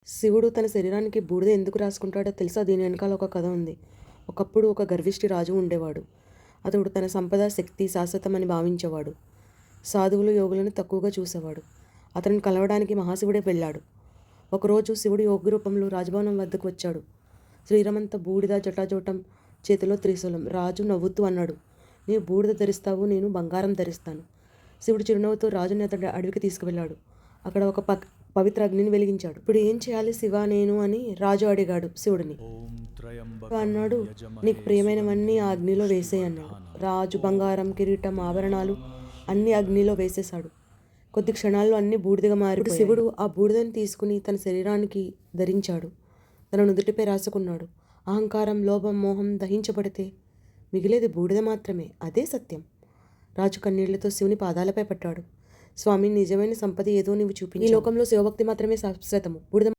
శివుడు తన శరీరానికి బూడిద ఎందుకు రాసుకుంటాడో తెలుసా? దీని వెనకాల ఒక కథ ఉంది. ఒకప్పుడు ఒక గర్విష్టి రాజు ఉండేవాడు. అతడు తన సంపద, శక్తి శాశ్వతమని భావించేవాడు. సాధువులు, యోగులను తక్కువగా చూసేవాడు. అతన్ని కలవడానికి మహాశివుడే వెళ్ళాడు. ఒకరోజు శివుడు యోగి రూపంలో రాజభవనం వద్దకు వచ్చాడు. శ్రీరామంతా బూడిద, జటాజోటం, చేతిలో త్రిశూలం. రాజు నవ్వుతూ అన్నాడు, నీవు బూడిద ధరిస్తావు, నేను బంగారం ధరిస్తాను. శివుడు చిరునవ్వుతో రాజుని అతడు అడవికి తీసుకువెళ్ళాడు. అక్కడ ఒక పవిత్ర అగ్నిని వెలిగించాడు. ఇప్పుడు ఏం చేయాలి శివ నేను అని రాజు అడిగాడు శివుడిని. అన్నాడు, నీకు ప్రియమైనవన్నీ ఆ అగ్నిలో వేసేయి అన్నాడు. రాజు బంగారం, కిరీటం, ఆభరణాలు అన్ని అగ్నిలో వేసేశాడు. కొద్ది క్షణాల్లో అన్ని బూడిదగా మారి శివుడు ఆ బూడిదని తీసుకుని తన శరీరానికి ధరించాడు. తన నుదుటిపై రాసుకున్నాడు. అహంకారం, లోభం, మోహం దహించబడితే మిగిలేది బూడిద మాత్రమే. అదే సత్యం. రాజు కన్నీళ్లతో శివుని పాదాలపై పట్టాడు. స్వామి, నిజమైన సంపద ఏదో నీవు చూపించు. ఈ లోకంలో శివభక్తి మాత్రమే శాశ్వతము. బూడిద